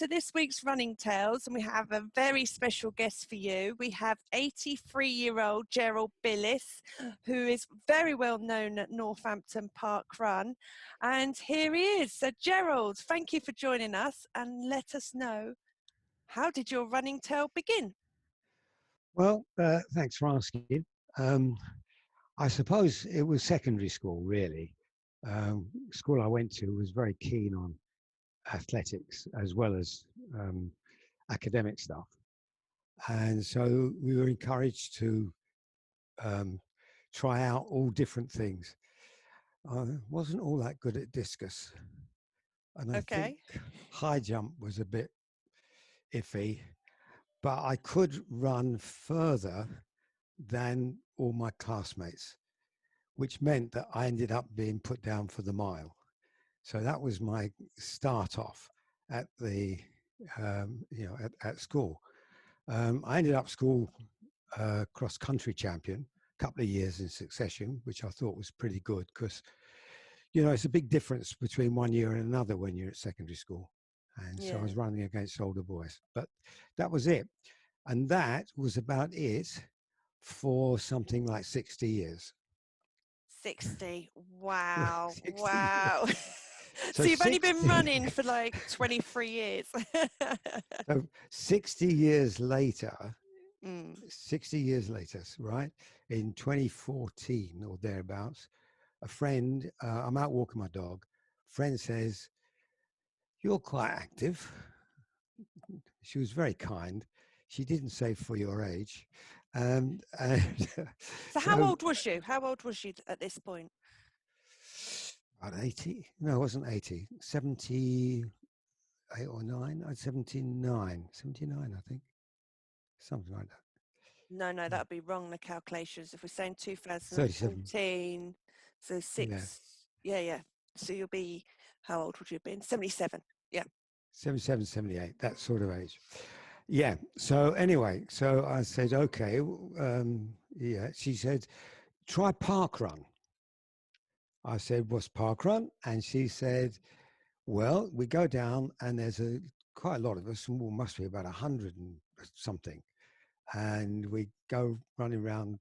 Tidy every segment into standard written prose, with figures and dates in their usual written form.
to this week's Running Tales, and we have a very special guest for you. We have 83-year-old Gerald Billis, who is very well known at Northampton Parkrun. And here he is. So Gerald, thank you for joining us, and let us know, how did your running tale begin? Well, thanks for asking. I suppose it was secondary school, really. School I went to was very keen on athletics as well as academic stuff. And so we were encouraged to try out all different things. I wasn't all that good at discus. And I think high jump was a bit iffy, but I could run further than all my classmates, which meant that I ended up being put down for the mile. So that was my start off at the, at school. I ended up school cross-country champion a couple of years in succession, which I thought was pretty good because, it's a big difference between one year and another when you're at secondary school. And so I was running against older boys, but that was it. And that was about it for something like 60 years. 60. Wow. 60 wow. So you've only been running for like 23 years. So 60 years later, 60 years later, right? In 2014 or thereabouts, a friend, I'm out walking my dog, friend says, "You're quite active." She was very kind. She didn't say for your age. And so how old was you? How old was you at this point? About 80. No, it wasn't 80. 78 or 9. 79. 79, I think. Something like that. No, that'd be wrong, the calculations. If we're saying 2014, so 6. Yeah. So you'll be, how old would you have been? 77. Yeah. 77, 78, that sort of age. Yeah. So anyway, so I said, okay. She said, try parkrun. I said, what's parkrun? And she said, well, we go down and there's quite a lot of us, must be about 100 and something. And we go running around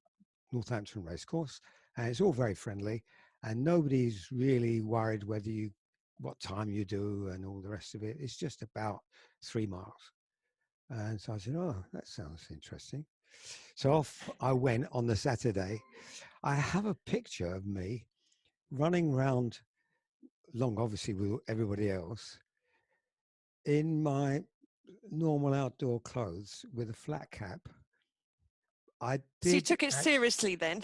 Northampton Racecourse, and it's all very friendly, and nobody's really worried what time you do and all the rest of it. It's just about 3 miles. And so I said, oh, that sounds interesting. So off I went on the Saturday. I have a picture of me running around obviously with everybody else, in my normal outdoor clothes with a flat cap. So you took it seriously then?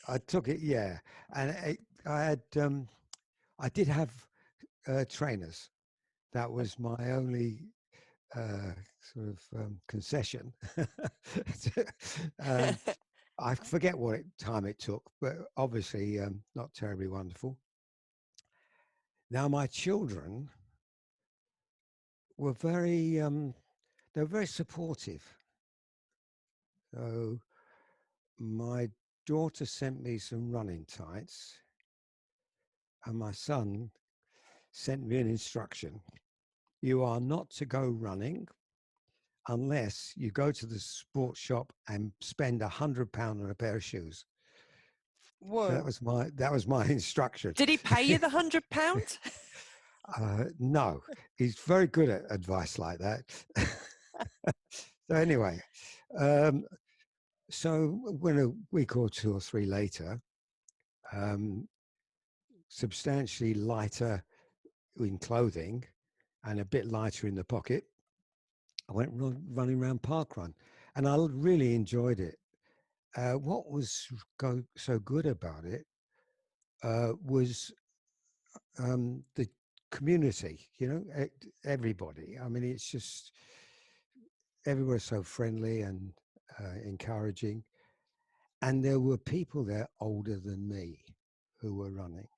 I took it, yeah. And I did have trainers. That was my only sort of concession. I forget what time it took, but obviously not terribly wonderful. Now my children were very supportive. So my daughter sent me some running tights, and my son sent me an instruction. You are not to go running unless you go to the sports shop and spend £100 on a pair of shoes. Whoa. So that was my instruction. Did he pay you the £100? No, he's very good at advice like that. So anyway, so when a week or 2 or 3 later, substantially lighter in clothing and a bit lighter in the pocket, I went running around parkrun, and I really enjoyed it. What was so good about it was the community, everybody. I mean, it's just, everyone's so friendly and encouraging. And there were people there older than me who were running.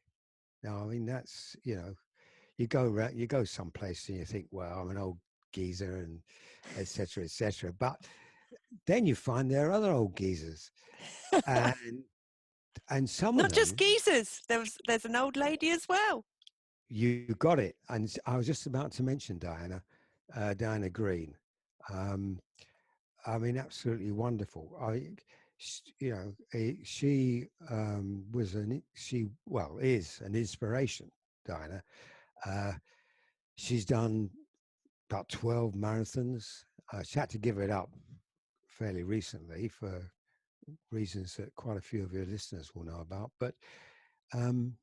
Now, I mean, that's, you go someplace and you think, well, I'm an old geezer and et cetera, but then you find there are other old geezers, and some not of them, just geezers. There's an old lady as well. You got it. And I was just about to mention, Diana, Diana Green. Um, I mean, absolutely wonderful. You know, she is an inspiration, Diana. Uh, she's done about 12 marathons. She had to give it up fairly recently for reasons that quite a few of your listeners will know about. But um,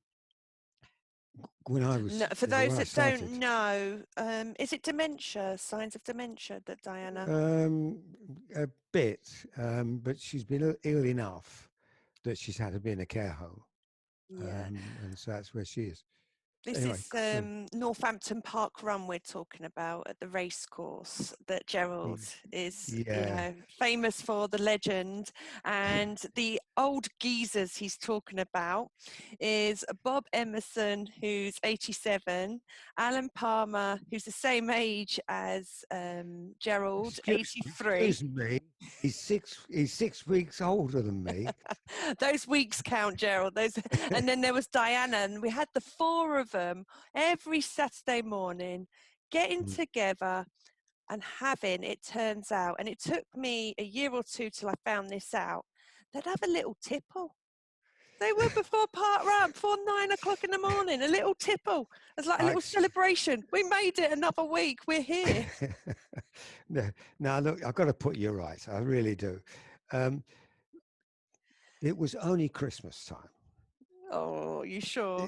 No, for when those I that started, don't know, is it dementia, signs of dementia that Diana? um, a bit, but she's been ill enough that she's had to be in a care home, Yeah. and so that's where she is. This Anyway, is Northampton Park Run we're talking about at the race course that Gerald is, you yeah, know, famous for, the legend. And the old geezers he's talking about is Bob Emerson, who's 87, Alan Palmer, who's the same age as Gerald, 83. excuse me, he's 6 weeks older than me. Those weeks count, Gerald. Those, and then there was Diana, and we had the four of them every Saturday morning getting Mm. together and having. It turns out, and it took me a year or two till I found this out. They'd have a little tipple. They were before part run, before 9 o'clock in the morning. A little tipple. It's like a I, little celebration. We made it another week. We're here. no, now look, I've got to put you right. I really do. Um, it was only Christmas time. Oh, you sure?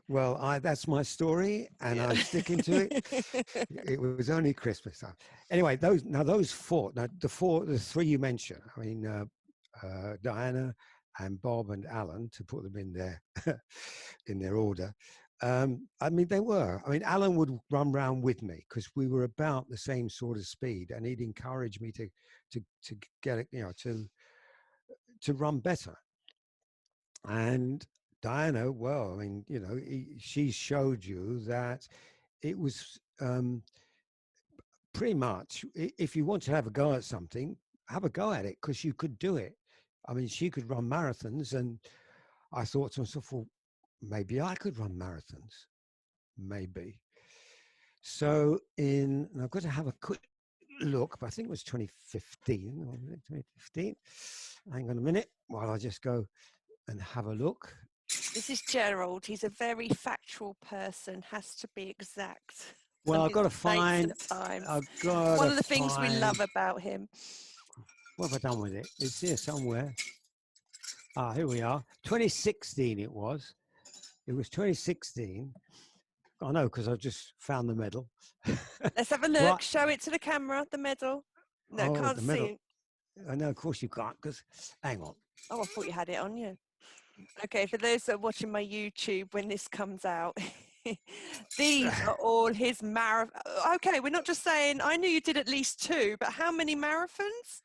Well, that's my story, and Yeah. I'm sticking to it. It was only Christmas time. Anyway, the three you mentioned. I mean, Diana and Bob and Alan, to put them in their order. I mean, they were. I mean, Alan would run round with me because we were about the same sort of speed, and he'd encourage me to get it, to run better. And Diana, well, I mean, she showed you that it was pretty much, if you want to have a go at something, have a go at it because you could do it. I mean, she could run marathons, and I thought to myself, well, maybe I could run marathons, maybe. So and I've got to have a quick look, but I think it was 2015. 2015. Hang on a minute while I just go and have a look. This is Gerald. He's a very factual person, has to be exact Well, on I've his got to dates find. and times. I've It's got one to of the things we find. love about him. What have I done with it? It's here somewhere. Ah, here we are. 2016. It was. It was 2016. I know because I just found the medal. Let's have a look. Right. Show it to the camera, the medal. No, Oh, can't the see medal. it. I know, of course you can't. Because hang on. Oh, I thought you had it on you. Okay, for those that are watching my YouTube when this comes out, these are all his marathon. Okay, we're not just saying, I knew you did at least two, but how many marathons?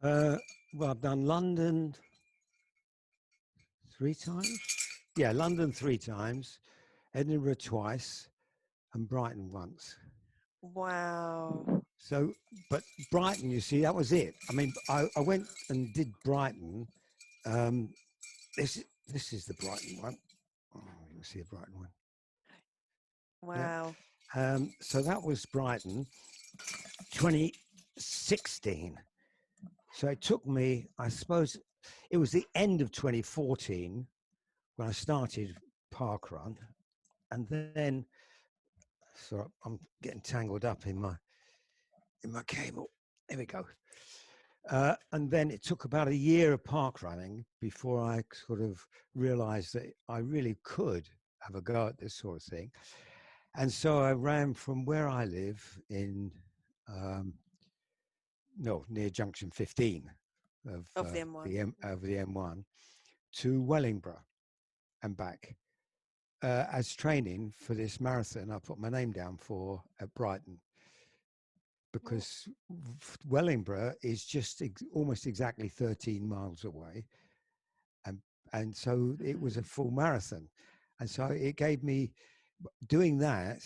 Well, I've done London 3 times. Yeah, London 3 times, Edinburgh twice, and Brighton once. Wow. So, but Brighton, you see, that was it. I mean, I went and did Brighton. Um, this is the Brighton one. Oh, you can see a Brighton one. Yeah. Wow. So that was Brighton, 2016. So it took me, I suppose, it was the end of 2014 when I started parkrun, and then, so I'm getting tangled up in my cable. There we go. And then it took about a year of park running before I sort of realized that I really could have a go at this sort of thing. And so I ran from where I live in, near junction 15 Of the M1. of the M1 to Wellingborough and back as training for this marathon I put my name down for at Brighton. Because Wellingborough is just almost exactly 13 miles away. And so it was a full marathon. And so it gave me, doing that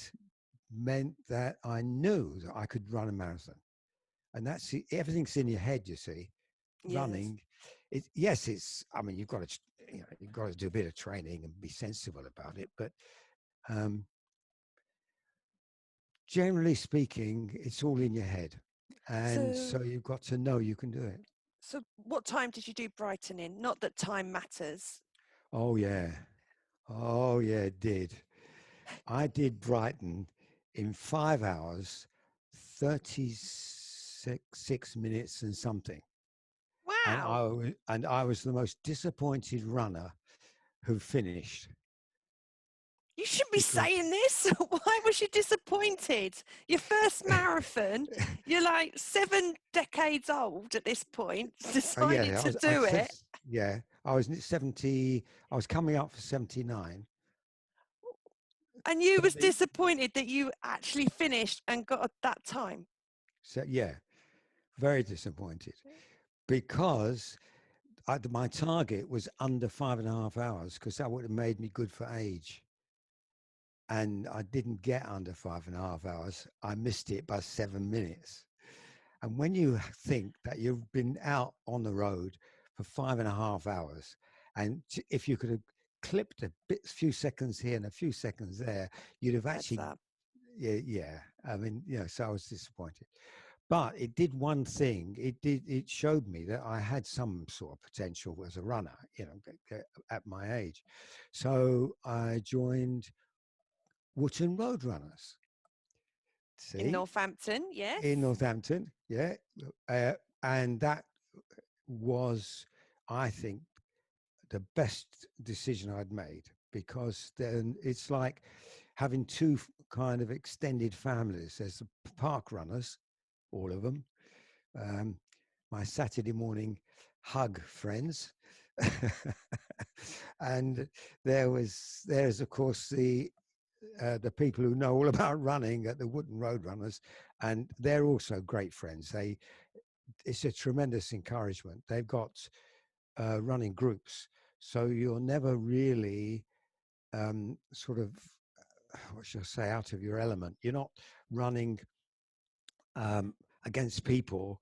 meant that I knew that I could run a marathon. And that's everything's in your head, you see. Yes. Running, I mean, you've got to do a bit of training and be sensible about it. But generally speaking, it's all in your head. And So, so you've got to know you can do it. so what time did you do Brighton in? Not that time matters. Oh, yeah. Oh, yeah, it did. I did Brighton in 5 hours, 36 minutes and something. Wow. And I was the most disappointed runner who finished You shouldn't be because saying this. Why was you disappointed? Your first marathon, you're like 7 decades old at this point, oh decided yeah, to do it. yeah, I was 70. I was coming up for 79. And you But was disappointed that you actually finished and got that time. so yeah, very disappointed because my target was under 5.5 hours because that would have made me good for age. And I didn't get under 5.5 hours. I missed it by 7 minutes. And when you think that you've been out on the road for 5.5 hours, and if you could have clipped a few seconds here and a few seconds there, you'd have Adds actually, up. yeah. I mean, so I was disappointed. But it did one thing. It showed me that I had some sort of potential as a runner, at my age. So I joined Wootton Road Runners. In See, Northampton, yes. in Northampton, yeah, and that was, I think, the best decision I'd made because then it's like having two kind of extended families. There's the park runners, all of them, my Saturday morning hug friends, and there's of course the people who know all about running at the Wootton Road Runners, and they're also great friends. It's a tremendous encouragement. They've got running groups, so you're never really sort of, what should I say, out of your element. You're not running against people,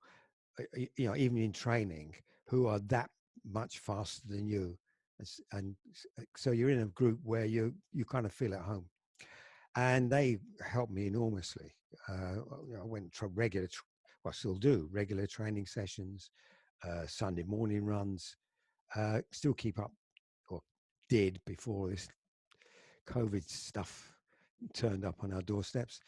even in training, who are that much faster than you, and so you're in a group where you kind of feel at home. And they helped me enormously. I went to well, still do regular training sessions, Sunday morning runs, still keep up, or did before this COVID stuff turned up on our doorsteps.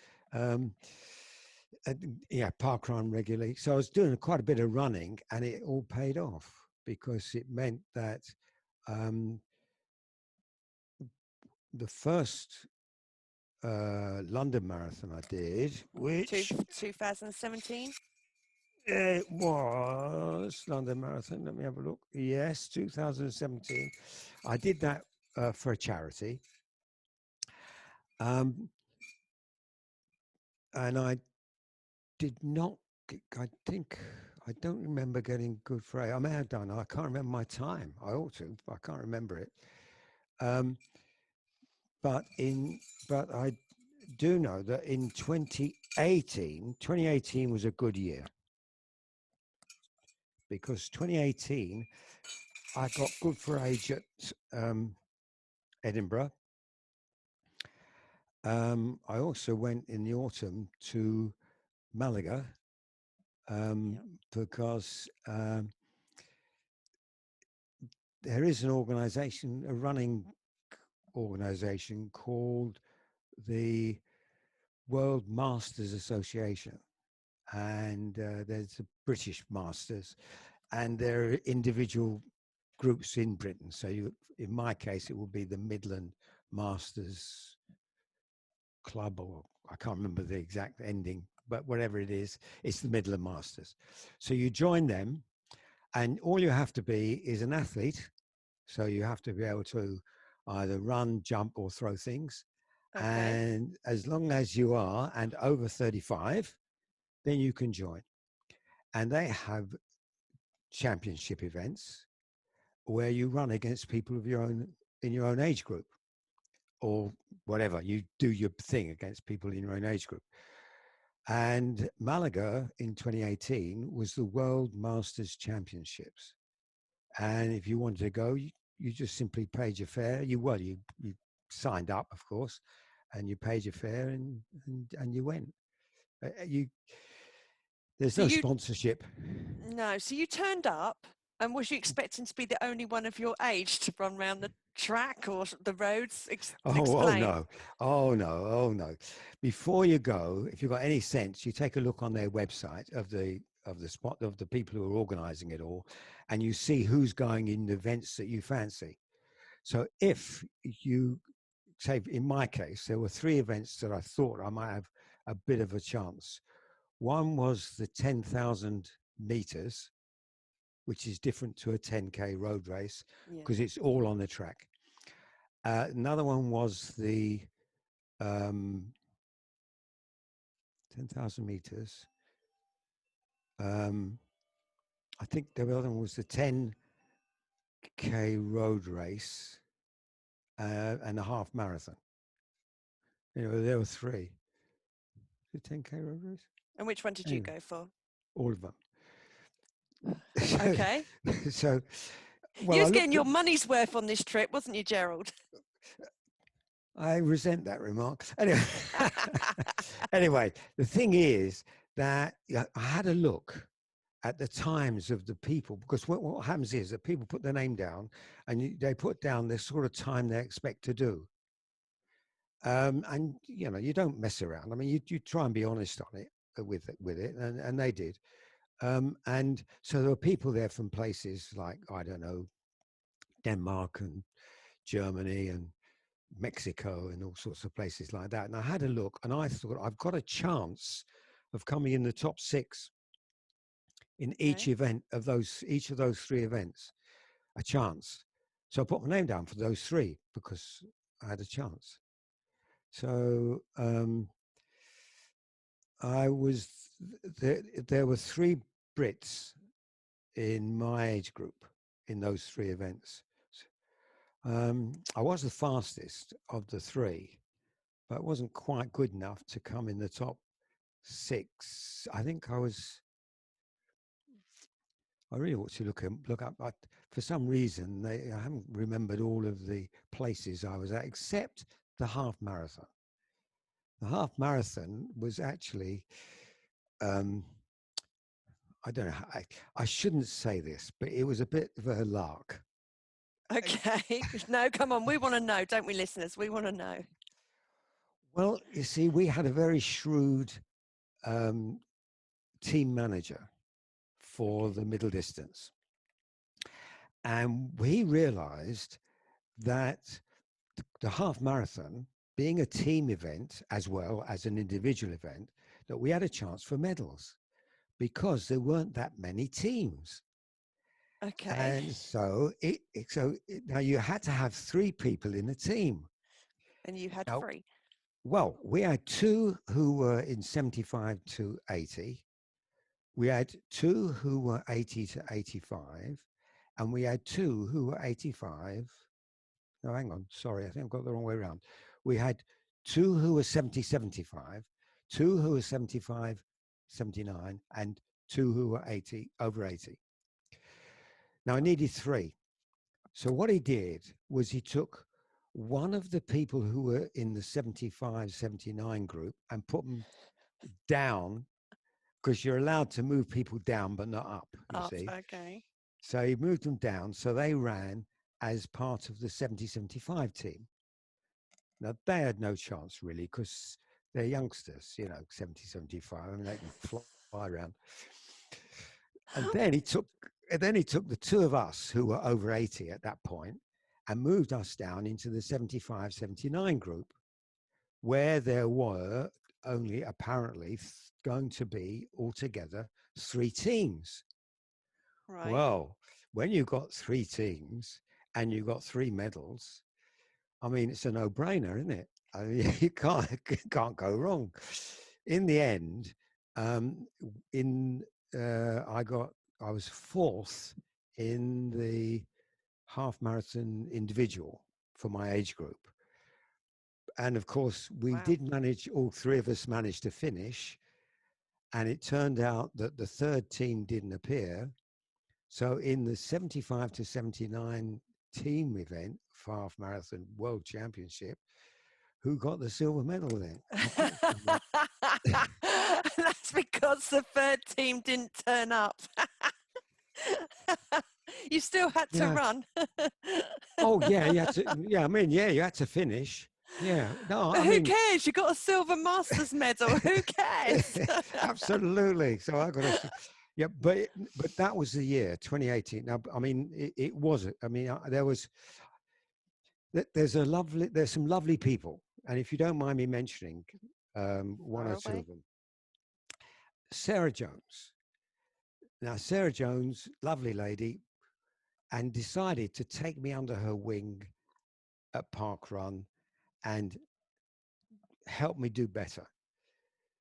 Yeah, parkrun regularly. So I was doing quite a bit of running, and it all paid off because it meant that the first London marathon I did, which 2017. it was London Marathon. Let me have a look. Yes, 2017. I did that for a charity. And I did not, I think, I don't remember getting good for I may have done. I can't remember my time. I ought to, but I can't remember it. But I do know that in 2018 was a good year because 2018 I got good for age at Edinburgh. I also went in the autumn to Malaga because there is an organization, a running organization called the World Masters Association. And there's the British Masters, and there are individual groups in Britain. So in my case, it will be the Midland Masters Club, or I can't remember the exact ending, but whatever it is, it's the Midland Masters. So you join them, and all you have to be is an athlete. So you have to be able to either run, jump, or throw things. Okay. And as long as you are and over 35, then you can join. And they have championship events where you run against people of your own in your own age group, or whatever. You do your thing against people in your own age group. And Malaga in 2018 was the World Masters Championships. And if you wanted to go, you just simply paid your fare. You signed up, of course, and you paid your fare and you went. You There's So no you sponsorship. no, so you turned up, and was you expecting to be the only one of your age to run around the track or the roads? Oh Explain. no, oh no, oh no. Before you go, if you've got any sense, you take a look on their website of the spot of the people who are organising it all, and you see who's going in the events that you fancy. So if you say, in my case, there were three events that I thought I might have a bit of a chance. One was the 10,000 meters, which is different to a 10K road race Yeah. because it's all on the track. Another one was the 10,000 meters. I think the other one was the 10K road race and a half marathon. There were three. The 10K road race? And which one did you Anyway, go for? all of them. Okay. So, well, You I was getting looked at, your money's worth on this trip, wasn't you, Gerald? I resent that remark. Anyway, anyway, the thing is that I had a look at the times of the people, because what happens is that people put their name down and they put down the sort of time they expect to do. And you don't mess around. I mean, you try and be honest on it with it, and they did. And so there were people there from places like, I don't know, Denmark and Germany and Mexico and all sorts of places like that. And I had a look, and I thought I've got a chance of coming in the top 6 in each Okay. event of each of those 3 events, a chance. So I put my name down for those 3 because I had a chance. So there were 3 Brits in my age group in those 3 events. I was the fastest of the 3, but it wasn't quite good enough to come in the top 6. I think I really ought to look up, but for some reason I haven't remembered all of the places I was at, except the half marathon. The half marathon was actually, I don't know, I shouldn't say this, but it was a bit of a lark. Okay. No, come on. We want to know, don't we, listeners? We want to know. Well, you see, we had a very shrewd team manager for the middle distance. And we realized that the half marathon, being a team event as well as an individual event, that we had a chance for medals because there weren't that many teams. Okay. And so now you had to have 3 people in a team. And you had Now, 3. well, we had 2 who were in 75 to 80. We had 2 who were 80 to 85, and we had 2 who were 85. No, hang on. Sorry, I think I've got the wrong way around. We had 2 who were 70, 75, 2 who were 75, 79, and 2 who were 80, over 80. Now, I needed 3. So what he did was he took one of the people who were in the 75, 79 group and put them down, because you're allowed to move people down but not up, you Up. see. Okay. So he moved them down, so they ran as part of the 70-75 team. Now, they had no chance, really, because they're youngsters, 70-75. I mean, they can fly around. And then he took the 2 of us who were over 80 at that point and moved us down into the 75-79 group, where there were only apparently going to be altogether 3 teams. Right. Well, when you've got 3 teams and you've got 3 medals, I mean, it's a no-brainer, isn't it? I mean, you can't go wrong. In the end, I was 4th in the half marathon individual for my age group. And of course, we Wow. did manage, all 3 of us managed to finish. And it turned out that the 3rd team didn't appear. So in the 75 to 79 team event for half marathon world championship, who got the silver medal then? Unfortunately. That's because the third team didn't turn up. You still had to Yeah. run. Oh yeah, you had to. Yeah, I mean, yeah, you had to finish. Yeah. No, But I who mean, cares? You got a silver Masters medal. Who cares? absolutely. So I got to. Yeah, but that was the year 2018. Now, I mean, it was. I mean, there was. There's some lovely people, and if you don't mind me mentioning one Far or two away. of them, Sarah Jones. Now, Sarah Jones, lovely lady, and decided to take me under her wing at Parkrun and help me do better.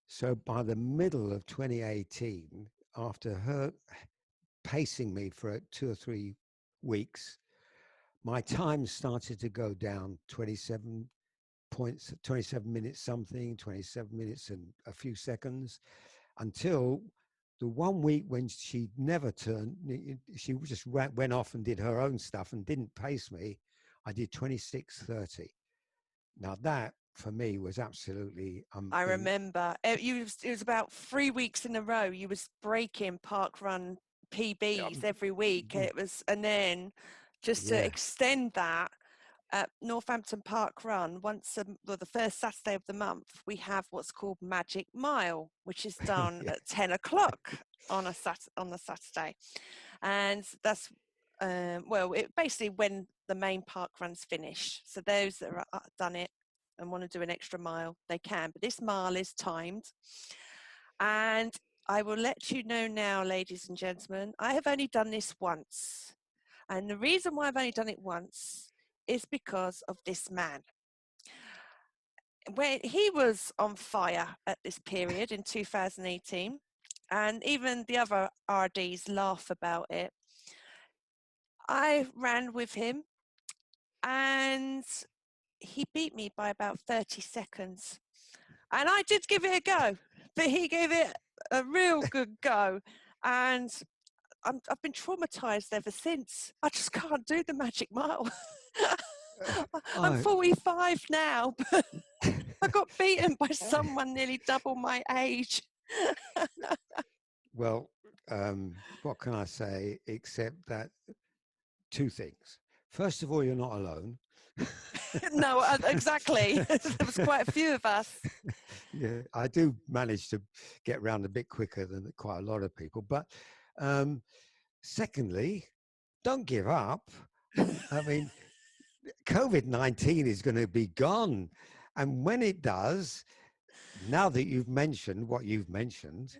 So by the middle of 2018, after her pacing me for 2 or 3 weeks, my time started to go down 27 points, 27 minutes something, 27 minutes and a few seconds, until the 1 week when she never turned, she just went off and did her own stuff and didn't pace me. I did 26:30. Now that for me was absolutely I remember it was about 3 weeks in a row. You was breaking parkrun PBs um, every week. It was, and then just to yeah. extend that, at Northampton Park Run, the first Saturday of the month, we have what's called Magic Mile, which is done Yeah. at 10 o'clock on the Saturday. And that's, it basically when the main park run's finished. So those that are done it and want to do an extra mile, they can. But this mile is timed. And I will let you know now, ladies and gentlemen, I have only done this once. And the reason why I've only done it once is because of this man. When he was on fire at this period in 2018, and even the other RDs laugh about it, I ran with him and he beat me by about 30 seconds. And I did give it a go, but he gave it a real good go. And I've been traumatized ever since. I just can't do the magic mile. I'm Oh, 45 now, but I got beaten by someone nearly double my age. well, what can I say except that two things. First of all, you're not alone. No, exactly. There was quite a few of us. Yeah, I do manage to get around a bit quicker than quite a lot of people. But secondly, don't give up. I mean, COVID-19 is going to be gone. And when it does, now that you've mentioned what you've mentioned,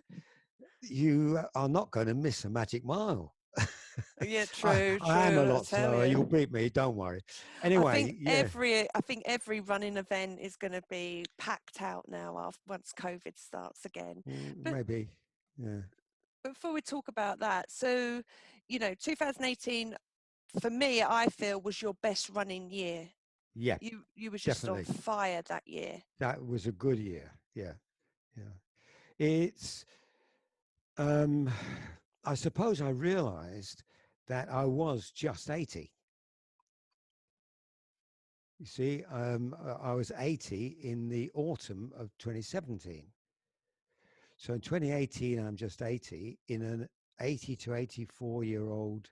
you are not going to miss a magic mile. Yeah, I, true, I am a true. I lot tell slower. You'll you. beat me. Don't worry. I think Anyway, yeah, every running event is going to be packed out now after once COVID starts again. But maybe. Yeah, before we talk about that, so 2018 for me, I feel was your best running year. yeah, You was just on definitely. fire that year. That was a good year. Yeah, yeah. It's. Um, I suppose I realised that I was just 80. You see, I was 80 in the autumn of 2017. So in 2018, I'm just 80 in an 80 to 84-year-old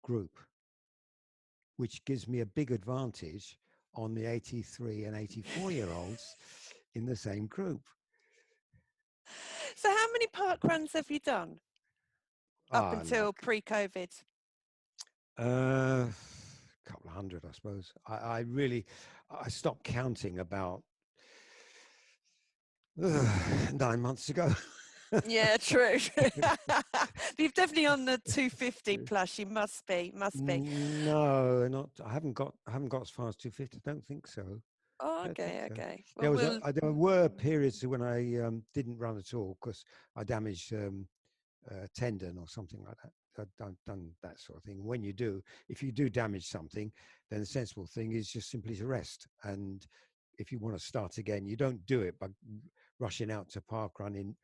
group, which gives me a big advantage on the 83 and 84-year-olds in the same group. So how many park runs have you done up Ah, until like pre-COVID? a couple of hundred, I suppose. I stopped counting about 9 months ago. Yeah, true. You've definitely on the 250 plus. You must be. No, not. I haven't got as far as 250. Don't think so. Oh, Don't think okay, so. okay. There Well, was we'll. there were periods when I didn't run at all because I damaged tendon or something like that. I've done that sort of thing. When you do, if you do damage something, then the sensible thing is just simply to rest. And if you want to start again, you don't do it by rushing out to park running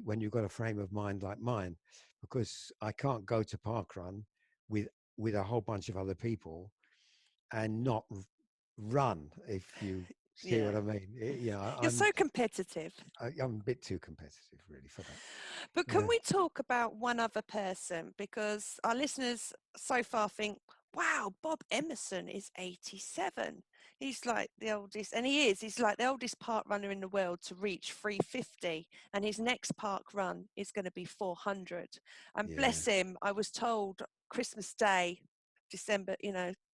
when you've got a frame of mind like mine, because I can't go to park run with a whole bunch of other people and not run if you See what I mean? You're so competitive. I'm a bit too competitive, really, for that. But can we talk about one other person? Because our listeners so far think, wow, Bob Emerson is 87. He's like the oldest, and he is. He's like the oldest park runner in the world to reach 350. And his next park run is going to be 400. And bless him, I was told Christmas Day, December,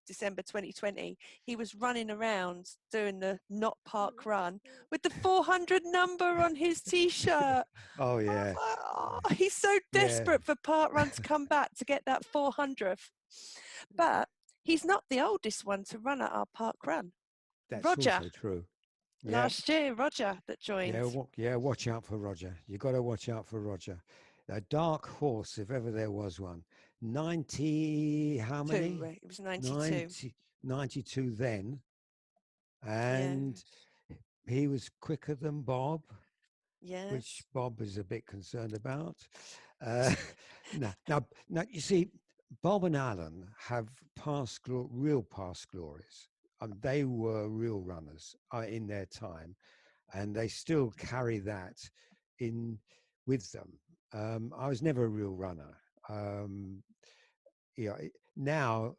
December 2020, he was running around doing the not park run with the 400 number on his t-shirt. Oh yeah. Oh, he's so desperate for park run to come back to get that 400th. But he's not the oldest one to run at our park run. That's Roger. also true. Last year, Roger that joined. Watch out for Roger. You got to watch out for Roger. A dark horse, if ever there was one. 90, how many? It was 92. 92 then. And he was quicker than Bob. Yes. Which Bob is a bit concerned about. Now, you see, Bob and Alan have real past glories. They were real runners in their time, and they still carry that in with them. I was never a real runner. Now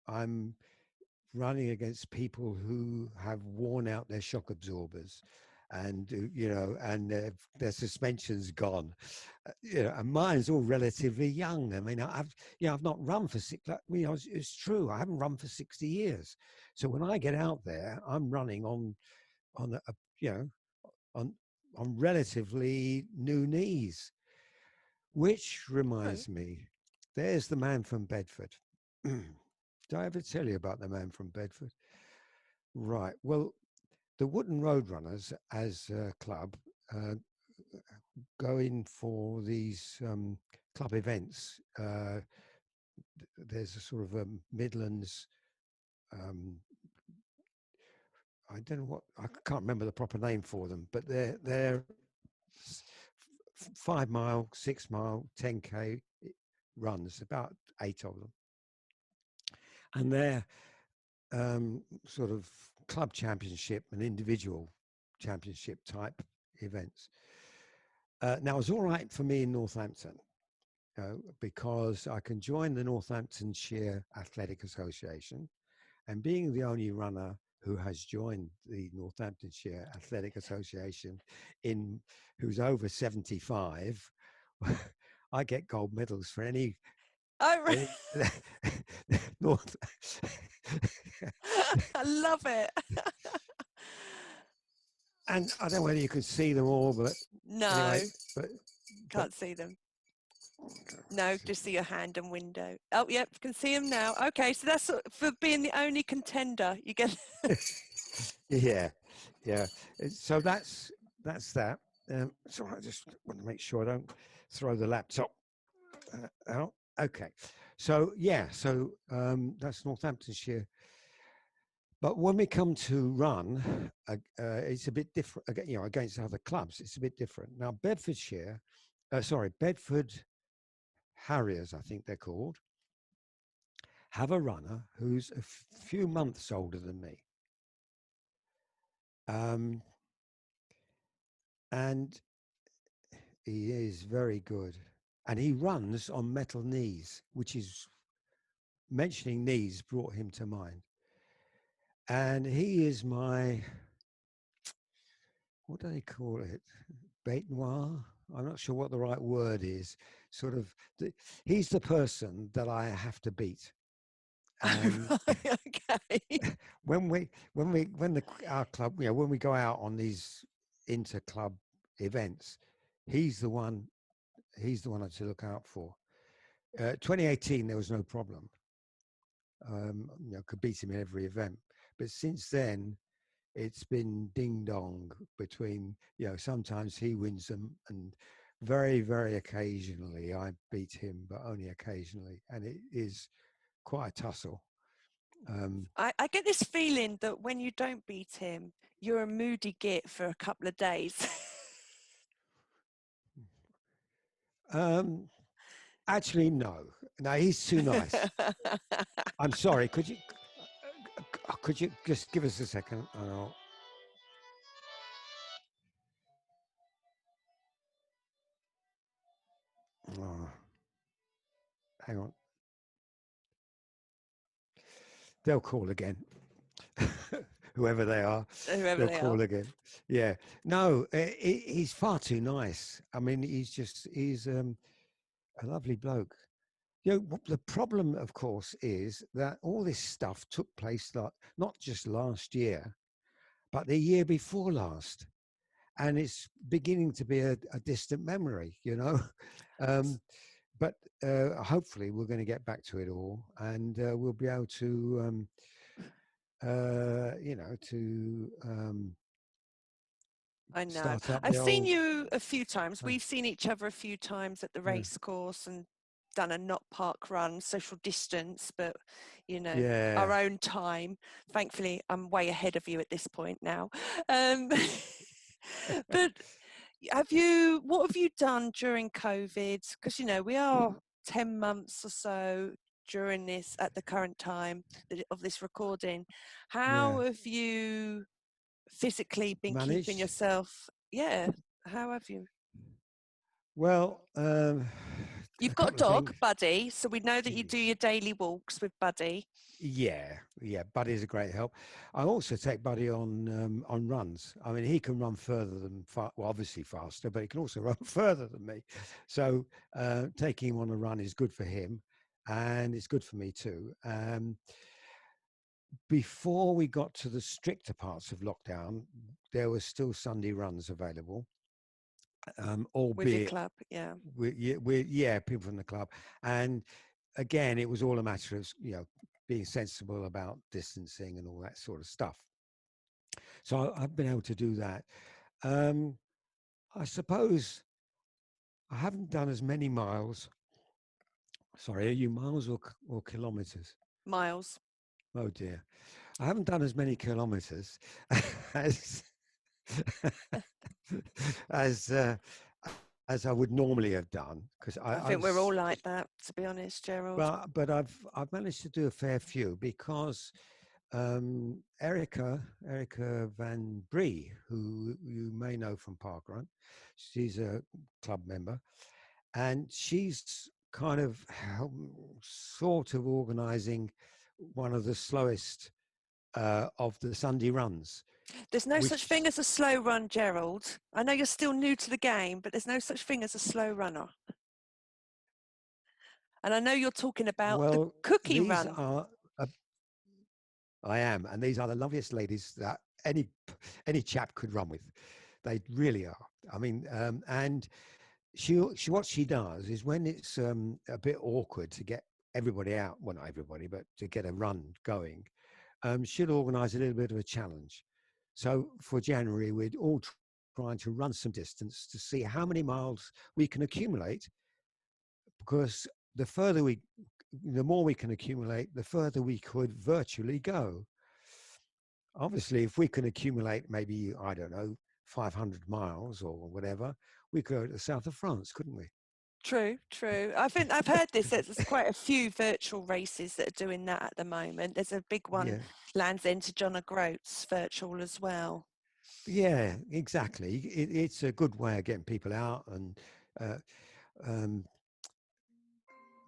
I'm running against people who have worn out their shock absorbers, and and their suspension's gone. And mine's all relatively young. I mean, I've not run for it's true, I haven't run for 60 years. So when I get out there, I'm running on relatively new knees. Which reminds me, there's the man from Bedford. Did I ever tell you about the man from Bedford? Right. Well, the Wooden Roadrunners as a club go in for these club events. There's a sort of a Midlands, I don't know I can't remember the proper name for them, but they're 5 mile, 6 mile, 10K runs, about 8 of them. And they're sort of club championship and individual championship type events. Now, it's all right for me in Northampton because I can join the Northamptonshire Athletic Association, and being the only runner who has joined the Northamptonshire Athletic Association who's over 75, I get gold medals for any. North. I love it. And I don't know whether you can see them all, but no, anyway, can't see them. No, just see your hand and window. Oh, yep, can see them now. Okay, so that's for being the only contender. You get. yeah. So that's that. So I just want to make sure I don't throw the laptop out. Okay. So that's Northamptonshire. But when we come to run, it's a bit different. Against other clubs, it's a bit different. Now, Bedford Harriers, I think they're called, have a runner who's a few months older than me. And he is very good. And he runs on metal knees, which is, mentioning knees brought him to mind. And he is my, what do they call it? Bête noire? I'm not sure what the right word is. He's the person that I have to beat. And okay. When our club, when we go out on these inter-club events, he's the one to look out for. 2018, there was no problem. Could beat him in every event. But since then, it's been ding dong between, sometimes he wins them, and very, very occasionally I beat him, but only occasionally. And it is quite a tussle. I get this feeling that when you don't beat him, you're a moody git for a couple of days. Actually, no, he's too nice. I'm sorry. Could you just give us a second? Oh, hang on. They'll call again. Whoever they are, whoever they'll they are. call again. Yeah. No, he's far too nice. I mean, he's a lovely bloke. You know, the problem, of course, is that all this stuff took place not just last year, but the year before last. And it's beginning to be a distant memory, you know. Um, but hopefully we're going to get back to it all, and we'll be able to, to I know. start up I've the seen old. you a few times. Uh, We've seen each other a few times at the yeah, race course and done a not park run, social distance, but you know, yeah, our own time. Thankfully, I'm way ahead of you at this point now. Um, but what have you done during COVID? Because, you know, we are 10 months or so during this at the current time of this recording. yeah. How have you physically been keeping Managed. yourself? Yeah, how have you? Well, You've a got a couple of dog, things. Buddy, so we know that you do your daily walks with Buddy. Yeah, yeah. Buddy's a great help. I also take Buddy on runs. I mean, he can run further than well, obviously faster, but he can also run further than me. So taking him on a run is good for him, and it's good for me too. Before we got to the stricter parts of lockdown, there were still Sunday runs available, With your albeit club, yeah. yeah, people from the club, and again, it was all a matter of being sensible about distancing and all that sort of stuff. So I've been able to do that. Um, I suppose I haven't done as many miles. Sorry, are you miles or kilometers? Miles. Oh dear, I haven't done as many kilometers as as uh, as I would normally have done because I I think we're was all like that, to be honest, Gerald. but I've managed to do a fair few because Erica Van Bree, who you may know from Parkrun, she's a club member, and she's kind of sort of organising one of the slowest of the Sunday runs, There's no such which thing as a slow run, Gerald. I know you're still new to the game, but there's no such thing as a slow runner. And I know you're talking about the well cookie these run. are I am, and these are the loveliest ladies that any chap could run with. They really are. I mean, and she what she does is when it's a bit awkward to get everybody out, well not everybody, but to get a run going, she'll organise a little bit of a challenge. So for January, we'd all trying to run some distance to see how many miles we can accumulate, because the more we can accumulate, the further we could virtually go. Obviously, if we can accumulate maybe, I don't know, 500 miles or whatever, we could go to the south of France, couldn't we? True, true. I think I've heard this. There's quite a few virtual races that are doing that at the moment. There's a big one, Yeah. Land's End to John O'Groats virtual as well. Yeah, exactly. It's a good way of getting people out. And uh, um,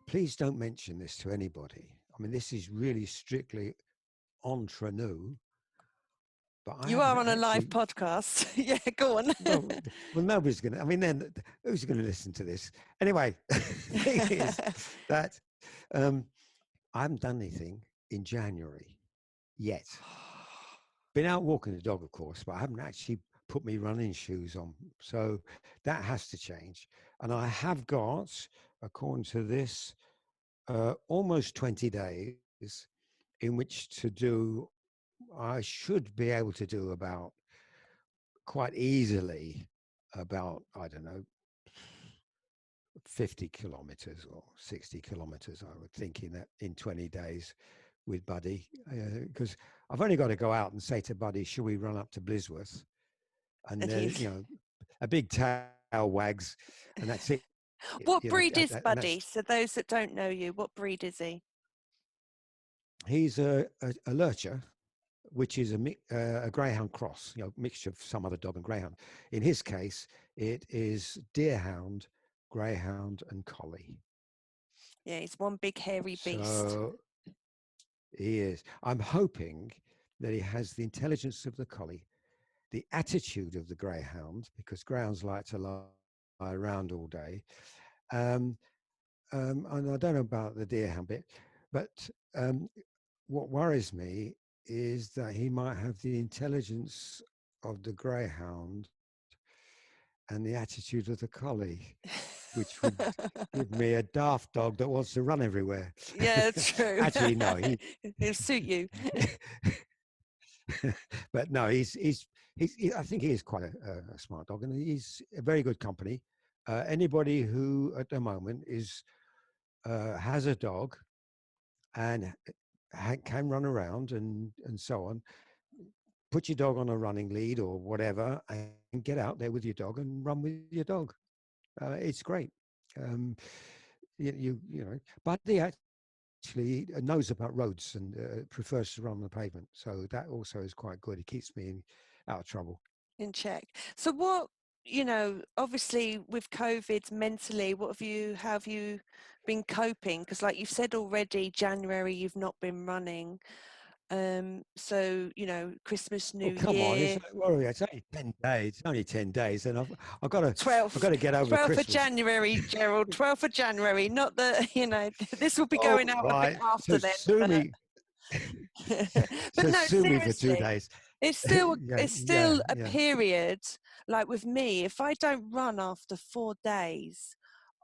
please don't mention this to anybody. I mean, this is really strictly entre nous, but I You are haven't on a live actually. podcast. Yeah, go on. Well, nobody's going to. I mean, then who's going to listen to this anyway? The thing is that um, I haven't done anything in January yet. Been out walking the dog, of course, but I haven't actually put my running shoes on. So that has to change. And I have got, according to this, almost 20 days in which to do. I should be able to do about quite easily about, I don't know, 50 kilometers or 60 kilometers, I would think, in 20 days with Buddy, because I've only got to go out and say to Buddy, should we run up to Blisworth? And And then, he's a big tail wags, and that's it. what breed is And Buddy? that's So those that don't know you, what breed is he? he's a lurcher, which is a greyhound cross, mixture of some other dog and greyhound. In his case, it is deerhound greyhound and collie. Yeah, he's one big hairy beast. So he is. I'm hoping that he has the intelligence of the collie, the attitude of the greyhound, because greyhounds like to lie around all day. Um, and I don't know about the deerhound bit, but um, what worries me is that he might have the intelligence of the greyhound and the attitude of the collie, which would give me a daft dog that wants to run everywhere. Yeah, true. Actually, no, he. He'll suit you. But no, I think he is quite a smart dog, and he's a very good company. Anybody who at the moment has a dog and can run around and so on, put your dog on a running lead or whatever, and get out there with your dog and run with your dog. It's great. Um, but he actually knows about roads and prefers to run on the pavement. So that also is quite good. It keeps me out of trouble. In check. So what, obviously with COVID mentally, how have you been coping? Because like you've said already, January you've not been running. So, Christmas, Oh, New come on! Year. It's only 10 days. It's only 10 days, and I've got to 12th, get over 12th of Christmas. January, Gerald, 12th of January. Not that, this will be Oh, going out a bit right. after So then, sue but me. but So no, sue me for two seriously, days. it's still Yeah, it's yeah, still a yeah. period. Like with me, if I don't run after 4 days,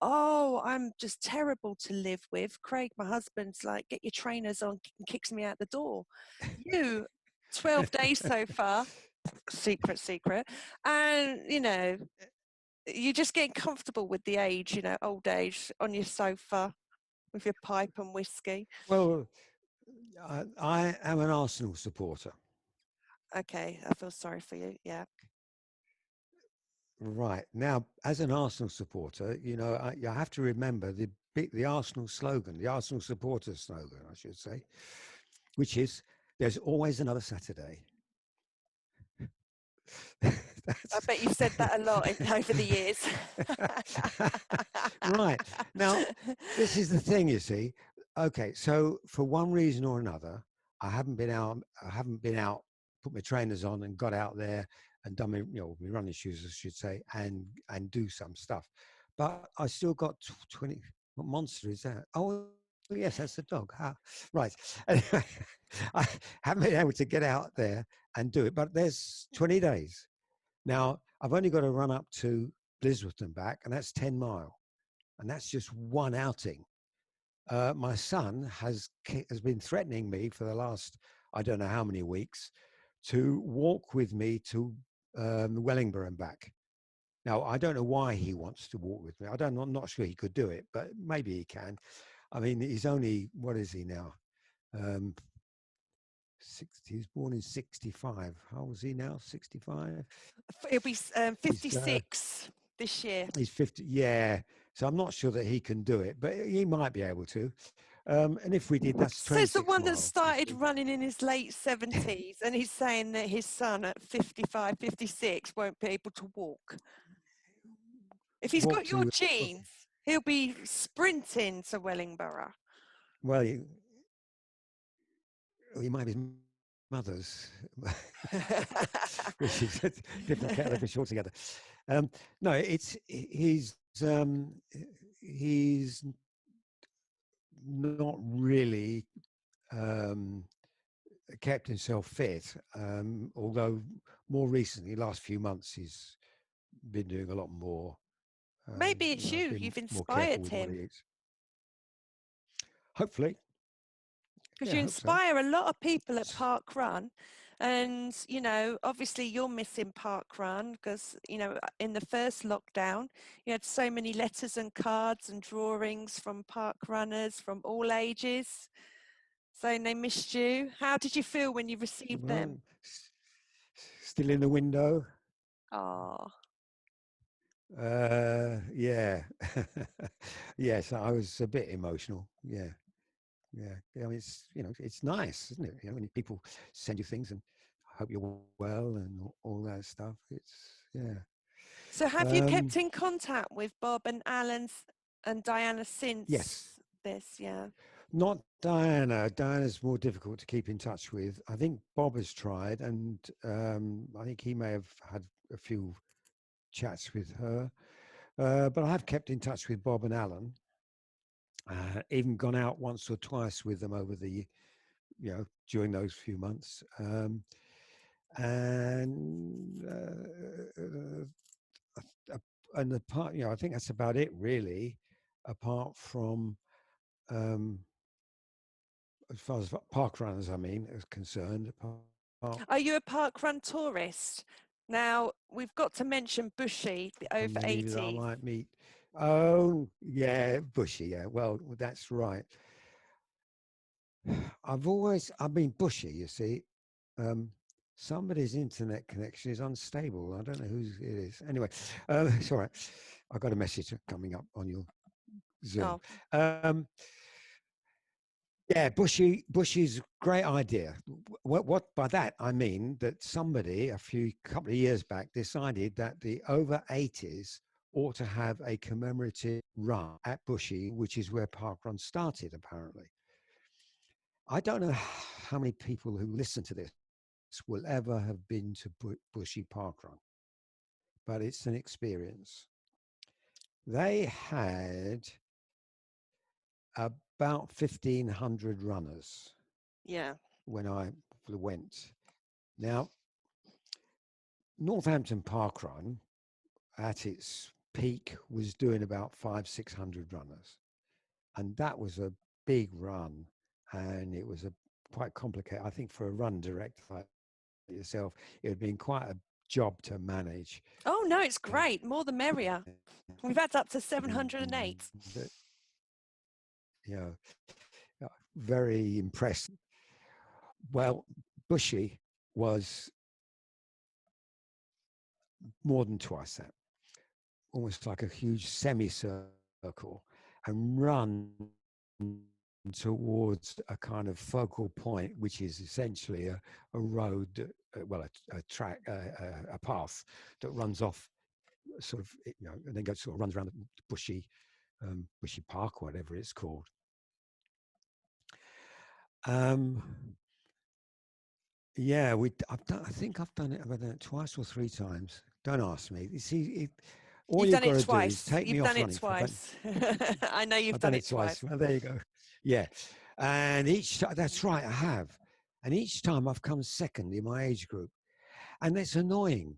oh, I'm just terrible to live with. Craig, my husband's like, get your trainers on, and kicks me out the door. You, 12 days so far, secret, and you're just getting comfortable with the age, old age, on your sofa with your pipe and whiskey. Well, I am an Arsenal supporter. Okay, I feel sorry for you. Yeah. Right. Now, as an Arsenal supporter, you have to remember the Arsenal slogan, the Arsenal supporter slogan, I should say, which is "There's always another Saturday." I That's bet you've said that a lot over the years. right. Now, this is the thing, you see. Okay, so for one reason or another, I haven't been out. Put my trainers on, and got out there and done my running shoes, I should say, and do some stuff. But I still got 20. What monster is that? Oh, yes, that's the dog. Right. Anyway, I haven't been able to get out there and do it. But there's 20 days. Now, I've only got to run up to Blisworth and back, and that's 10 mile. And that's just one outing. My son has been threatening me for the last, I don't know how many weeks, to walk with me to Wellingborough and back. Now, I don't know why he wants to walk with me. I'm not sure he could do it, but maybe he can. I mean, he's only, what is he now? 60, he was born in 65. How old is he now? 65? It'll be He's 56 this year. he's 50. Yeah. So I'm not sure that he can do it, but he might be able to. And if we did, that's Says the 26 one that miles, you started see. running in his late 70s, and he's saying that his son at 55, 56 won't be able to walk. If he's Walk got your to, genes, he'll be sprinting to Wellingborough. well, he might be his mother's, which is a different kettle of fish altogether. No, he's not really um, kept himself fit, although more recently, last few months, he's been doing a lot more. Maybe it's you. Been You've more careful inspired with what him. he eats. Hopefully, Because yeah, you I hope so. inspire a lot of people at Park Run. And, obviously you're missing Park Run because, in the first lockdown, you had so many letters and cards and drawings from park runners from all ages saying they missed you. How did you feel when you received them? Well, still in the window. Oh, Yeah, yes, I was a bit emotional. Yeah, yeah. I mean, it's nice, isn't it? When people send you things and hope you're well and all that stuff. It's yeah. So have you kept in contact with Bob and Alan and Diana Yes, since this? Yeah. not Diana. Diana's more difficult to keep in touch with. I think Bob has tried, and I think he may have had a few chats with her. But I have kept in touch with Bob and Alan. Even gone out once or twice with them over the, during those few months. And and the part, I think that's about it really, apart from as far as park runners, I mean, is concerned. Are you a parkrun tourist? Now, we've got to mention Bushy, the over Many that I 80s. might meet. Oh, yeah, Bushy. Yeah, well, that's right. I've been Bushy, you see. Somebody's internet connection is unstable. I don't know whose it is. Anyway, it's all right. I got a message coming up on your Zoom. Oh. Yeah, Bushy's great idea. What by that I mean that somebody couple of years back decided that the over 80s ought to have a commemorative run at Bushy, which is where parkrun started apparently. I don't know how many people who listen to this will ever have been to Bushy Parkrun, but it's an experience. They had about 1,500 runners. Yeah. When I went. Now, Northampton Parkrun at its peak was doing about 600 runners. And that was a big run. And it was quite complicated. I think for a run director like yourself, it would have been quite a job to manage. Oh, no, it's great. More the merrier. We've had up to 708. Very impressive. Well, Bushy was more than twice that, almost like a huge semicircle, and run towards a kind of focal point, which is essentially a road, a track, a path that runs off, sort of, and then sort of runs around the Bushy Park, whatever it's called. Yeah, I think I've done it twice or three times. Don't ask me. You see, all you've got to do is take me off running. You've done it twice. I know you've I've done it twice. Well, there you go. Yeah, and that's right, I have. And each time I've come second in my age group, and it's annoying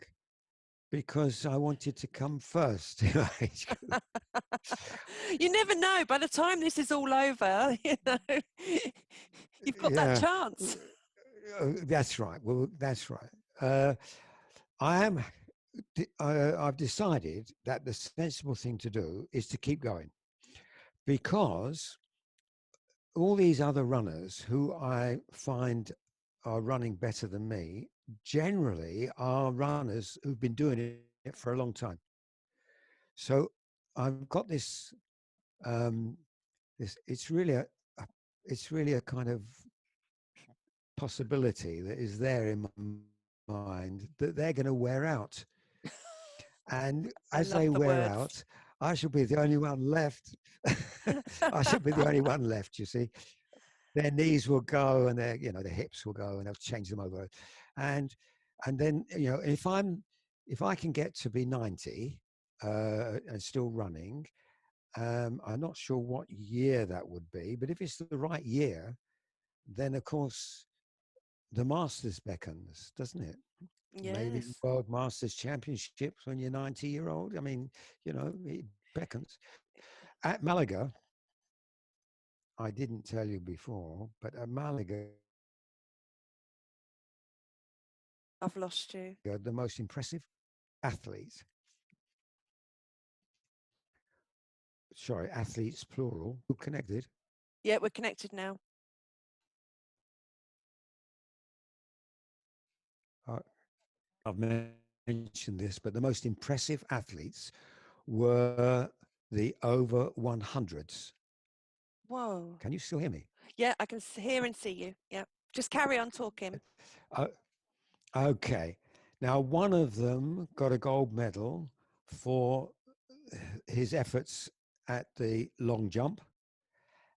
because I wanted to come first in my age group. You never know. By the time this is all over, you've got that chance. That's right. Well, that's right. I've decided that the sensible thing to do is to keep going, because all these other runners who I find are running better than me generally are runners who've been doing it for a long time. So I've got this. It's really a kind of possibility that is there in my mind that they're going to wear out. And as they wear out, I shall be the only one left. I shall be the only one left, you see. Their knees will go and their hips will go, and they'll change them over. And then, if I can get to be 90 and still running, I'm not sure what year that would be, but if it's the right year, then of course the Masters beckons, doesn't it? Yes. Maybe World Masters Championships when you're 90-year-old. I mean, it beckons. At Malaga, I didn't tell you before, but at Malaga, I've lost you. the most impressive athletes, athletes plural, who connected. Yeah, we're connected now. I've mentioned this, but the most impressive athletes were the over 100s. Whoa. Can you still hear me? Yeah, I can hear and see you. Yeah. Just carry on talking. Okay. Now, one of them got a gold medal. for his efforts at the long jump.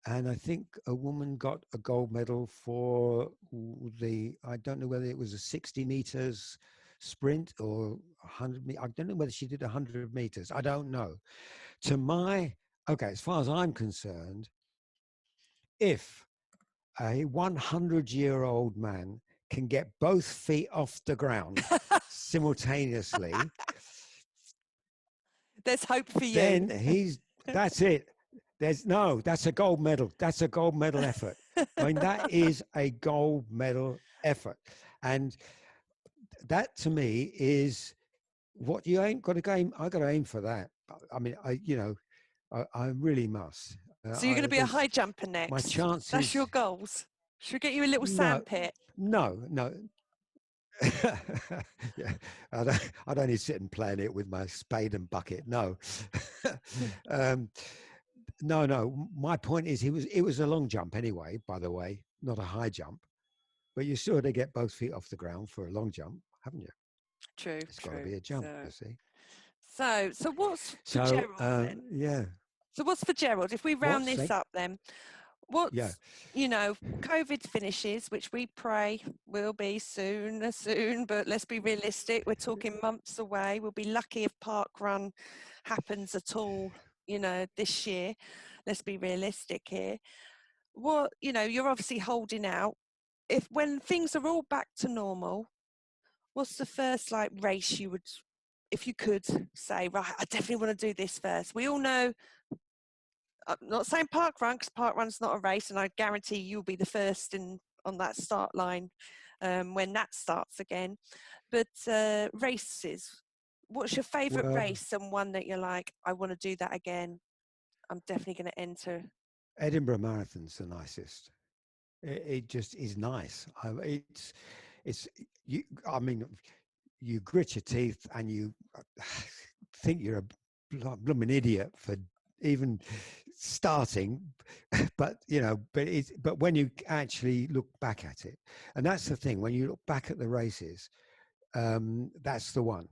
And I think a woman got a gold medal for I don't know whether it was a 60 meters sprint or 100 meters. I don't know whether she did 100 meters. I don't know. Okay, as far as I'm concerned, if a 100-year-old man can get both feet off the ground simultaneously, There's hope for you. then that's it. That's a gold medal. That's a gold medal effort. I mean, that is a gold medal effort. And that to me is what you ain't got to aim. I got to aim for that. I mean, I really must. So you're going to be a high jumper next. My chances. That's your goals. Should we get you a little sandpit? No. Yeah, I'd only sit and play in it with my spade and bucket. No. No. My point is, it was a long jump anyway. By the way, not a high jump, but you still got to get both feet off the ground for a long jump, haven't you? True. It's got to be a jump, you see. So what's for Gerald then? Yeah. So what's for Gerald? If we round this up, then COVID finishes, which we pray will be soon, but let's be realistic. We're talking months away. We'll be lucky if parkrun happens at all, this year. Let's be realistic here. You're obviously holding out. When things are all back to normal, what's the first race you would, if you could say, right, I definitely want to do this first? We all know, I'm not saying parkrun, because parkrun's not a race, and I guarantee you'll be the first on that start line when that starts again. But races, what's your favourite race and one that you're like, I want to do that again? I'm definitely going to enter. Edinburgh Marathon's the nicest. It just is nice. It's you. I mean, you grit your teeth and you think you're a blooming idiot for even starting, but when you actually look back at it, and that's the thing, when you look back at the races, that's the one,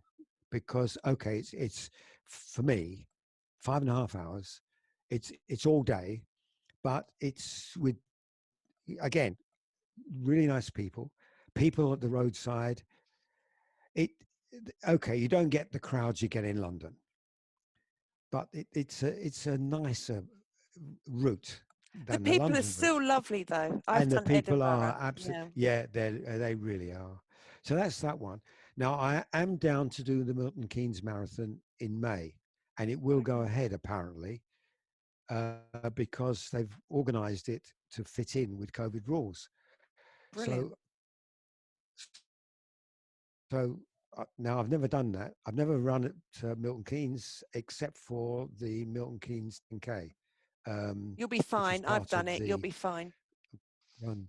because it's for me 5.5 hours. It's all day, but it's with, again, really nice people at the roadside. You don't get the crowds you get in London, but it's a nicer route than the people London are still route. lovely, though. And the people Edinburgh. are absolutely, they really are. So that's that one. Now I am down to do the Milton Keynes Marathon in May, and it will go ahead apparently, because they've organised it to fit in with COVID rules. Brilliant. So now I've never done that. I've never run at Milton Keynes except for the Milton Keynes 10K. You'll be fine. I've done it. You'll be fine. Run.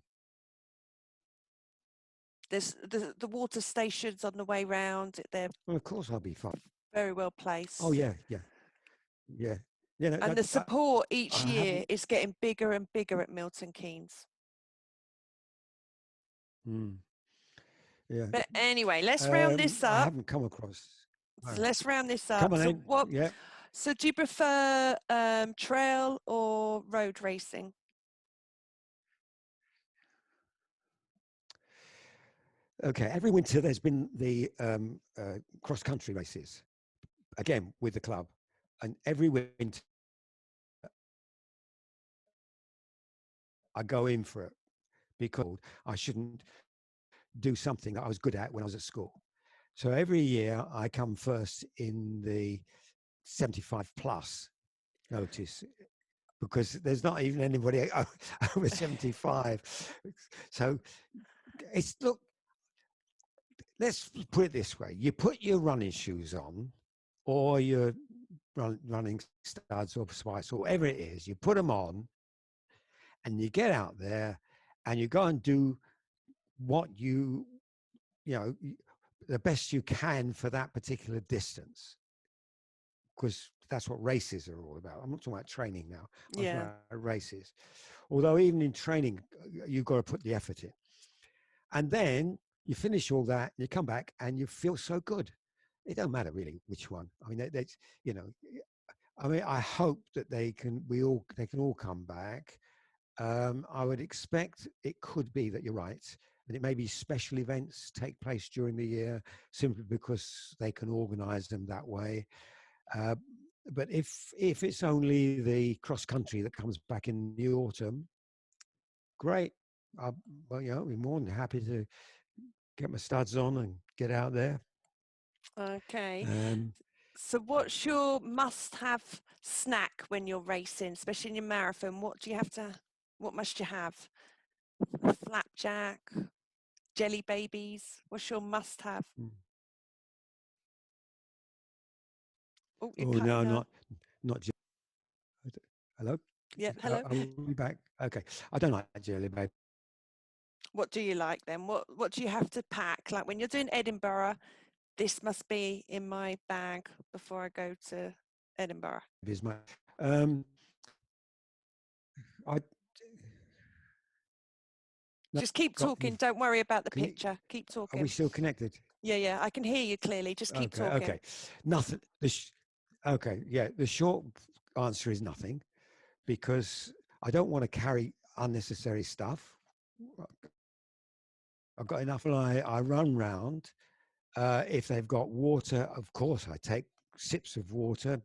There's the water stations on the way round. Well, of course I'll be fine. Very well placed. Oh yeah. And the support each year is getting bigger and bigger at Milton Keynes. Yeah. But anyway, let's round this up. I haven't come across. So let's round this up. Come on, So do you prefer trail or road racing? Okay, every winter there's been the cross-country races, again, with the club. And every winter I go in for it, because I shouldn't do something that I was good at when I was at school. So every year I come first in the 75 plus notice, because there's not even anybody over 75. So look, let's put it this way. You put your running shoes on, or your running studs or spikes, or whatever it is, you put them on and you get out there and you go and do what the best you can for that particular distance, because that's what races are all about. I'm not talking about training now. I'm talking about races. Although even in training, you've got to put the effort in. And then you finish all that, you come back and you feel so good. it don't matter really which one. I mean, that's, you know, I mean, I hope that they can all come back. I would expect it could be that you're right, and it may be special events take place during the year simply because they can organise them that way. Uh, but if it's only the cross country that comes back in the autumn, great. Well, you know, I'll be more than happy to get my studs on and get out there. Okay. Um, So what's your must-have snack when you're racing, especially in your marathon? What must you have? Flapjack, jelly babies? What's your must-have? mm. Oh, you're Oh no, cutting out. not. Hello. Yeah, hello. Are we back? Okay. I don't like jelly, babe. What do you like then? What do you have to pack? Like when you're doing Edinburgh, this must be in my bag before I go to Edinburgh. Is my um. I no, Just keep got talking. you. Don't worry about the Can you? picture. Keep Are we talking. still connected? Yeah, I can hear you clearly. Just keep Okay. talking. Okay. Nothing. Okay. Yeah. The short answer is nothing, because I don't want to carry unnecessary stuff. I've got enough. I run round. If they've got water, of course, I take sips of water.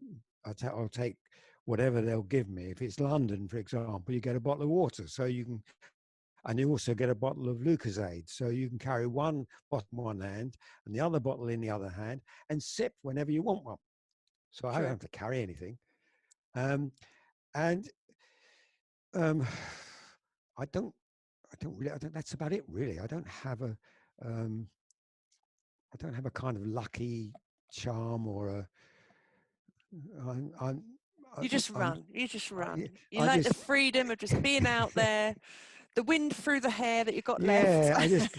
I'll take whatever they'll give me. If it's London, for example, you get a bottle of water, so you can, and you also get a bottle of Lucozade, so you can carry one bottle in one hand and the other bottle in the other hand and sip whenever you want one. So I don't True. have to carry anything. Um, and um, I don't, that's about it, really. Um, I don't have a kind of lucky charm or a. I'm, I'm, You just I'm run. You just run. yeah, You I like the just, freedom of just being out there, the wind through the hair that you got left. yeah, I just,